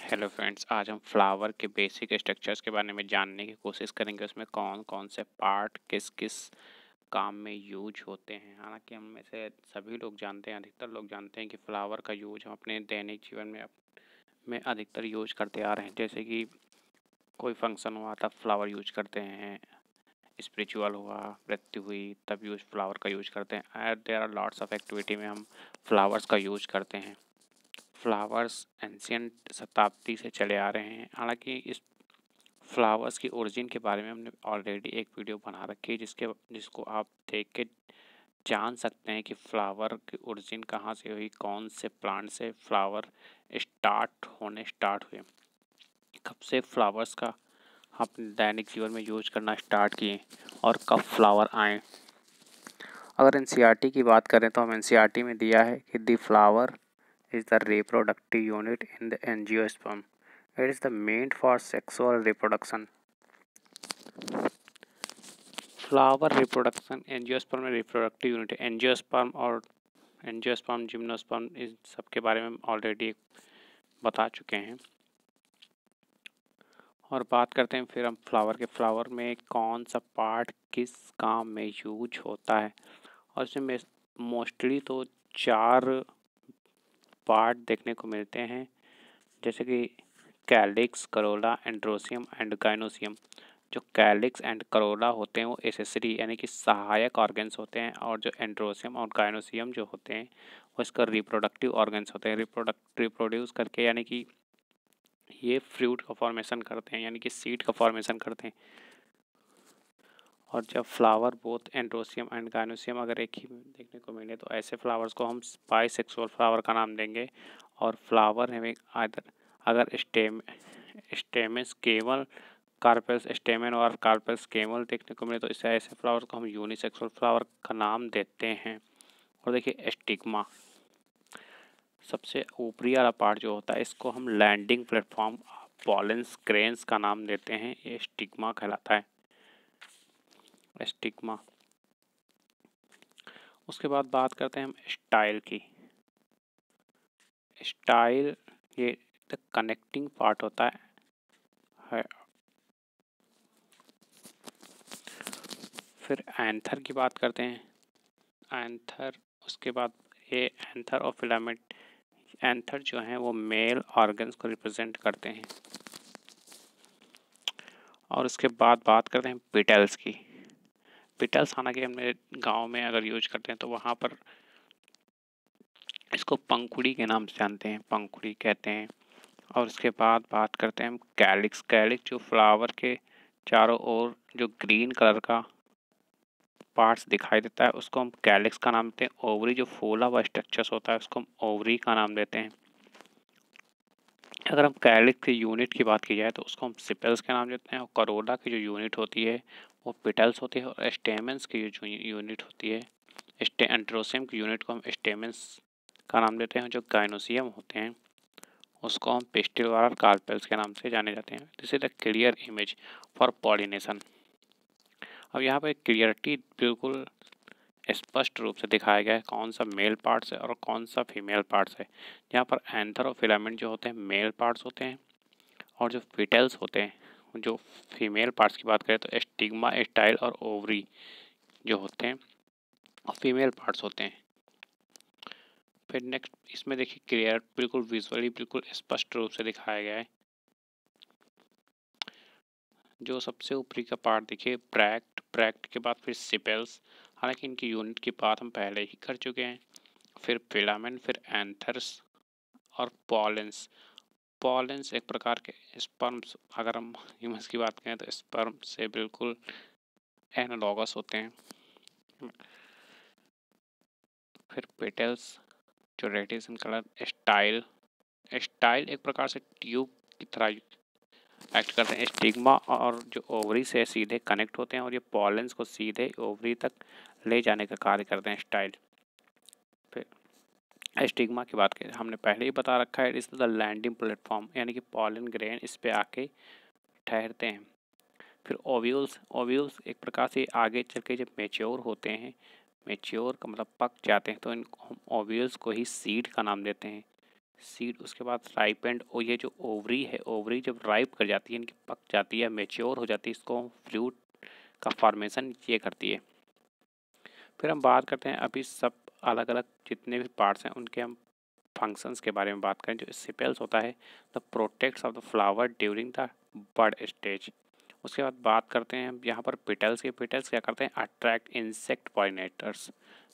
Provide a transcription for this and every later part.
Hello friends, आज हम flower के बेसिक स्ट्रक्चर्स के बारे में जानने की कोशिश करेंगे। उसमें कौन कौन से पार्ट किस किस काम में यूज होते हैं। हालांकि हम में से सभी लोग जानते हैं, अधिकतर लोग जानते हैं कि फ्लावर का यूज हम अपने दैनिक जीवन में अधिकतर यूज करते आ रहे हैं। जैसे कि कोई फंक्शन हुआ तब फ्लावर यूज करते हैं, स्पिरिचुअल हुआ, मृत्यु हुई तब यूज फ्लावर का यूज करते हैं। And there are lots of activity में हम फ्लावर्स का यूज करते हैं। फ्लावर्स एंशियंट शताब्दी से चले आ रहे हैं। हालांकि इस फ्लावर्स की ओरिजिन के बारे में हमने ऑलरेडी एक वीडियो बना रखी है, जिसको आप देख के जान सकते हैं कि फ्लावर की ओरिजिन कहाँ से हुई, कौन से प्लांट से फ्लावर स्टार्ट हुए, कब से फ्लावर्स का हम अपने दैनिक जीवन में यूज करना स्टार्ट किए और कब फ्लावर आए। अगर एनसीईआरटी की बात करें तो हम एनसीईआरटी में दिया है कि the flower is the reproductive unit in the angiosperm. It is the meant for sexual reproduction. Flower reproduction angiosperm में रिप्रोडक्टिव यूनिट है। एंजियोस्पर्म और एंजियोस्पर्म, जिम्नोस्पर्म, इस सब के बारे में हम ऑलरेडी बता चुके हैं। और बात करते हैं फिर हम फ्लावर में कौन सा पार्ट किस काम में यूज होता है। और इसमें मोस्टली तो 4 पार्ट देखने को मिलते हैं, जैसे कि calyx, Corolla, androecium and gynoecium. जो कैलिक्स एंड करोला होते हैं वो एसेसरी यानी कि सहायक ऑर्गन्स होते हैं, और जो एंड्रोसियम और गाइनोसियम जो होते हैं वो इसका रिप्रोडक्टिव ऑर्गन्स होते हैं। रिप्रोड्यूस करके यानी कि ये फ्रूट का फॉर्मेशन करते हैं, यानी कि सीड का फॉर्मेशन करते हैं। और जब flower both androecium and gynoecium अगर एक ही देखने को मिले तो ऐसे फ्लावर्स को हम बाइसेक्सुअल फ्लावर का नाम देंगे। और फ्लावर हमें अगर स्टेमस केवल कार्पेल्स स्टेमन और कार्पेल्स केवल देखने को मिले तो इसे ऐसे फ्लावर को हम यूनिसेक्सुअल फ्लावर का नाम देते हैं। और देखिए स्टिग्मा, सबसे ऊपरी वाला पार्ट जो होता है इसको हम लैंडिंग प्लेटफॉर्म पॉलेंस ग्रेन्स का नाम देते हैं। ये स्टिग्मा कहलाता है, स्टिग्मा। उसके बाद बात करते हैं हम स्टाइल की। स्टाइल ये द कनेक्टिंग पार्ट होता है। फिर एंथर की बात करते हैं। एंथर, उसके बाद ये एंथर और फिलामेंट। एंथर जो है वो मेल ऑर्गन्स को रिप्रेजेंट करते हैं। और उसके बाद बात करते हैं पिटल्स की। पिटल्स हालांकि हमने गांव में अगर यूज करते हैं तो वहाँ पर इसको पंखुड़ी के नाम से जानते हैं, पंखुड़ी कहते हैं। और उसके बाद बात करते हैं हम कैलिक्स। कैलिक्स जो फ्लावर के चारों ओर जो ग्रीन कलर का पार्ट्स दिखाई देता है उसको हम कैलिक्स का नाम देते हैं। ओवरी जो फूला हुआ स्ट्रक्चर्स होता है उसको हम ओवरी का नाम देते हैं। अगर हम कैलिक्स की यूनिट की बात की जाए तो उसको हम सिपेल्स के नाम देते हैं। और करोला की जो यूनिट होती है वो पिटल्स होती है। और स्टेमेंस की जो यूनिट होती है, एंड्रोसियम की यूनिट को हम स्टेमेंस का नाम देते हैं। जो गाइनोसियम होते हैं उसको हम पिस्टिल और कार्पेल्स के नाम से जाने जाते हैं। This is the clear image for pollination. अब यहाँ पर क्लियरिटी बिल्कुल स्पष्ट रूप से दिखाया गया है कौन सा मेल पार्ट्स है और कौन सा फीमेल पार्ट्स है। यहाँ पर एंथर और फिलामेंट जो होते हैं मेल पार्ट्स होते हैं, और जो पिटल्स होते हैं जो फीमेल पार्ट्स की बात करें तो स्टिग्मा, स्टाइल और ओवरी जो होते हैं और फीमेल पार्ट्स होते हैं। फिर नेक्स्ट इसमें देखिए क्लियर बिल्कुल विजुअली बिल्कुल स्पष्ट रूप से दिखाया गया है। जो सबसे ऊपरी का पार्ट देखिए ब्रैक्ट, ब्रैक्ट के बाद फिर सिपेल्स, हालांकि इनकी यूनिट की बात हम पहले ही कर चुके हैं। फिर फिलामेंट, फिर एंथर्स और पॉलेंस। पॉलेंस एक प्रकार के स्पर्म्स, अगर हम ह्यूमन्स की बात करें तो स्पर्म से बिल्कुल एनालॉगस होते हैं। फिर पेटल्स जो reddish in colour. Style, style एक प्रकार से ट्यूब की तरह एक्ट करते हैं। स्टिग्मा और जो ओवरी से सीधे कनेक्ट होते हैं और ये पॉलेंस को सीधे ओवरी तक ले जाने का कार्य करते हैं स्टाइल। फिर स्टिग्मा की बात करें, हमने पहले ही बता रखा है, इस द लैंडिंग प्लेटफॉर्म यानी कि पॉलन ग्रेन इस पे आके ठहरते हैं। फिर ओव्यूल्स, ओव्यूल्स एक प्रकार से आगे चल के जब मेच्योर होते हैं, मेच्योर का मतलब पक जाते हैं, तो इन ओव्यूल्स को ही सीड का नाम देते हैं। सीड उसके बाद राइपेंड, और ये जो ओवरी है, ओवरी जब राइप कर जाती है, इनकी पक जाती है, मेच्योर हो जाती है, इसको फ्रूट का फॉर्मेशन ये करती है। फिर हम बात करते हैं अभी सब अलग अलग जितने भी पार्ट्स हैं उनके हम फंक्शंस के बारे में बात करें। जो सेपेल्स होता है the protects of the flower during the bud stage. उसके बाद बात करते हैं यहाँ पर पेटल्स के। पेटल्स क्या करते हैं? Attract insect pollinators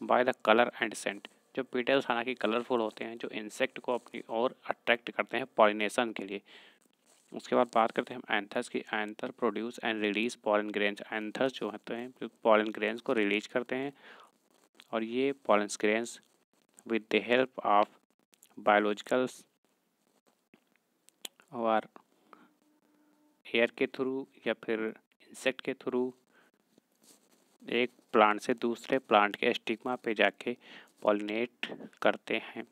by the colour and scent. जो पेटल्स हालांकि कलरफुल होते हैं, जो इंसेक्ट को अपनी ओर अट्रैक्ट करते हैं पॉलिनेशन के लिए। उसके बाद बात करते हैं हम एंथर्स की। Anther produce and release pollen grains. Anthers जो होते हैं पॉलन ग्रेन्स को रिलीज करते हैं, और ये pollen grains with the help of biologicals और एयर के थ्रू या फिर इंसेक्ट के थ्रू एक प्लांट से दूसरे प्लांट के स्टिग्मा पे जाके पॉलिनेट करते हैं।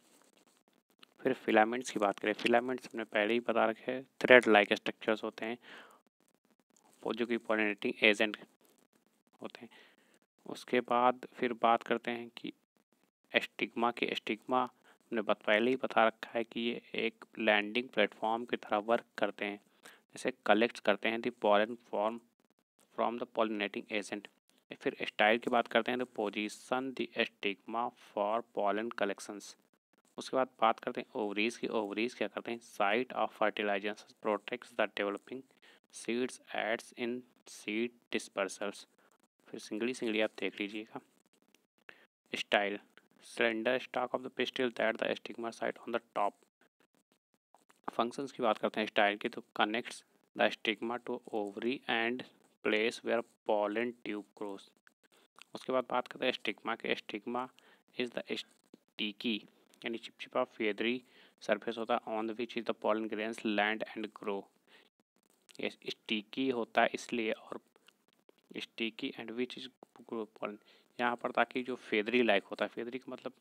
फिर फिलामेंट्स की बात करें। फिलामेंट्स हमने पहले ही बता रखे हैं, थ्रेड लाइक स्ट्रक्चर्स होते हैं वो जो कि पॉलिनेटिंग एजेंट होते हैं। उसके बाद फिर बात करते हैं कि स्टिग्मा के। स्टिग्मा हमने पहले ही बता रखा है कि ये एक लैंडिंग प्लेटफॉर्म की तरह वर्क करते हैं, जैसे कलेक्ट करते हैं the pollen form from the pollinating agent. फिर स्टाइल की बात करते हैं तो position the stigma for pollen collections. उसके बाद बात करते हैं ओवरीज की। ओवरीज क्या करते हैं? Site of fertilization protects the developing seeds aids in seed dispersals. फिर सिंगली सिंगली आप देख लीजिएगा। Style slender stalk of the pistil that the stigma site on the top। Functions की बात करते हैं स्टाइल की, तो connects the stigma to ovary and place where pollen tube grows. उसके बाद बात करते हैं स्टिग्मा के। स्टिग्मा इज द स्टिकी यानी चिपचिपा फेदरी सरफेस होता है on which is the pollen grains land and grow. ये स्टिकी होता है इसलिए, और sticky and which is grow pollen यहाँ पर, ताकि जो फेदरी लाइक होता है, फेदरी का मतलब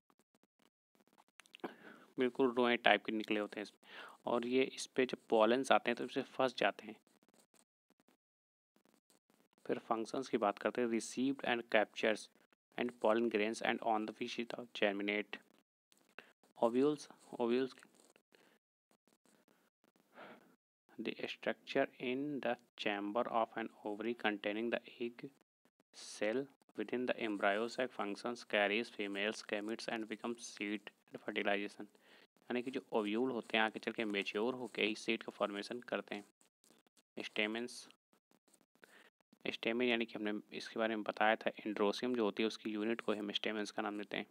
बिल्कुल रोए टाइप के निकले होते हैं इसमें, और ये इस पे जब पॉलेंस आते हैं तो इससे फंस जाते हैं। फिर फंक्शंस की बात करते हैं। Received and captures and pollen grains and on the fish germinate. Ovules ovules the structure in the chamber of an ovary containing the egg cell within the embryo sac functions carries females gametes and becomes seed and fertilization। यानी कि जो ovule होते हैं आगे चल के mature होके ही seed का फॉर्मेशन करते हैं। स्टेमेंस स्टेमेन यानी कि हमने इसके बारे में बताया था, एंड्रोसियम जो होती है उसकी यूनिट को हम स्टेमेंस का नाम देते हैं।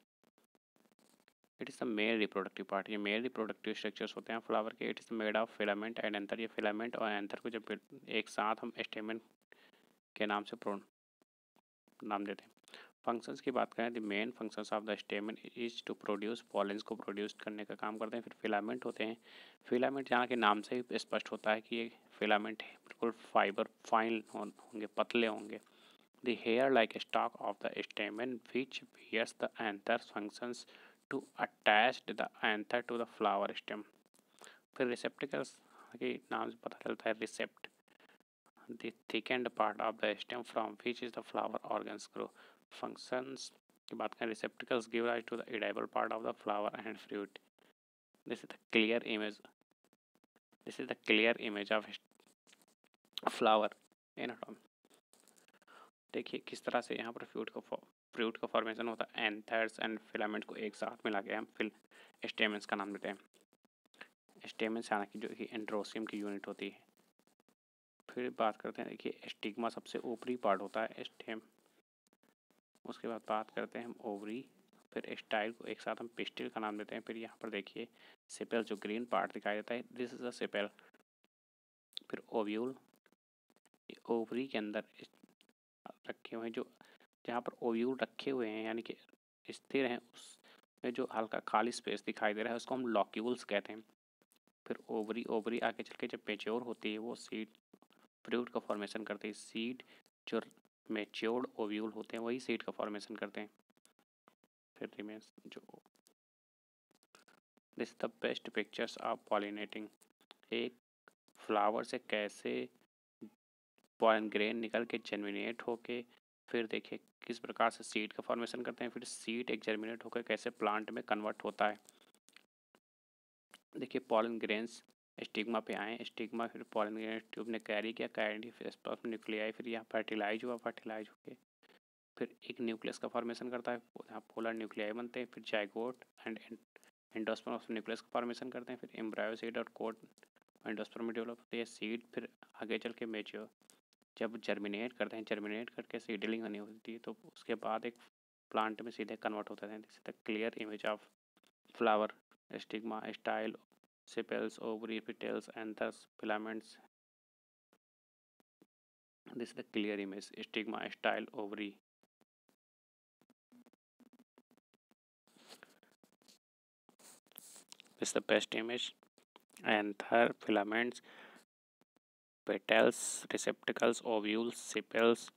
It is the male reproductive part. ये मेल रिप्रोडक्टिव स्ट्रक्चर्स होते हैं फ्लावर के। It is made of filament and anther. ये फिलामेंट और एंथर को जब एक साथ हम स्टेमेन के नाम से नाम देते हैं। फंक्शंस की बात करें, the main functions of the stamen is to produce pollens को प्रोड्यूस करने का काम करते हैं। फिर फिलामेंट होते हैं। फिलामेंट यहाँ के नाम से ही स्पष्ट होता है कि ये फिलामेंट है, बिल्कुल फाइबर फाइन होंगे, पतले होंगे। The hair like stalk of the stamen which bears the anther functions to attach the anther to the flower stem. फिर रिसेप्टिकल्स के नाम से पता चलता है रिसेप्ट the thickened part of the stem from which is the flower organs grow। Functions की बात करें, receptacles give rise to the edible part of the flower and fruit। This is the clear image। This is the clear image of flower anatomy। देखिए किस तरह से यहाँ पर fruit का फॉर्मेशन होता है। एंथर्स एंड फिलामेंट को एक साथ मिला के हम फिल स्टेमेंस का नाम देते हैं। स्टेमेंस हालांकि जो कि एंड्रोसियम की यूनिट होती है। फिर बात करते हैं, देखिए स्टिग्मा सबसे ऊपरी पार्ट होता है स्टेम। उसके बाद बात करते हैं हम ओवरी। फिर स्टाइल को एक साथ हम पिस्टिल का नाम देते हैं। फिर यहाँ पर देखिए सेपेल जो ग्रीन पार्ट दिखाई देता है, दिस इज अ सेपेल। फिर ओव्यूल ओवरी के अंदर रखे हुए हैं, जो जहाँ पर ओव्यूल रखे हुए हैं यानी कि स्थिर हैं, उसमें जो हल्का खाली स्पेस दिखाई दे रहा है उसको हम लॉक्यूल्स कहते हैं। फिर ओवरी आगे चल के जब मेच्योर होती है वो सीड फ्रूट का फॉर्मेशन करते हैं। सीड जो मेच्योर्ड ओव्यूल होते हैं वही सीड का फॉर्मेशन करते हैं। फिर रिमेन्स जो this the best pictures of pollinating. एक फ्लावर से कैसे पॉलन ग्रेन निकल के जर्मिनेट होके फिर देखिए किस प्रकार से सीड का फॉर्मेशन करते हैं। फिर सीड एक जर्मिनेट होकर कैसे प्लांट में कन्वर्ट होता है। देखिए पॉलन ग्रेन्स स्टिग्मा पे आए, स्टिग्मा फिर पॉलन ग्रेन्स ट्यूब ने कैरी किया, कैरी फिर स्पर्म न्यूक्लियाई, फिर यहाँ फर्टिलाइज हुआ, फर्टिलाइज होके फिर एक न्यूक्लियस का फॉर्मेशन करता है, यहाँ पोलर न्यूक्लियाई बनते हैं, फिर zygote and endosperm of nucleus का फॉर्मेशन करते हैं, फिर एम्ब्रायो सीड और कोट एंडोस्पर्म में डेवलप होती है सीड, फिर आगे चल के मेच्योर जब जर्मिनेट करते हैं, जर्मिनेट करके सीडलिंग होनी होती है, तो उसके बाद एक प्लांट में सीधे कन्वर्ट होते हैं। This is the clear image of flower, stigma, style, sepals, ovary, petals, anthers, filaments. This is the clear image. Stigma, style, ovary. This is the best image. Anther, filaments, petals, receptacles, ovules, sepals,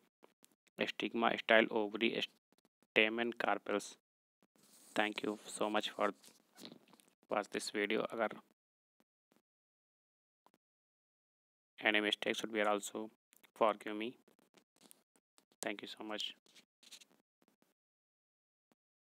stigma, style, ovary, stamen, carpels. Thank you so much for watch this video. अगर any mistakes would be also forgive me. Thank you so much.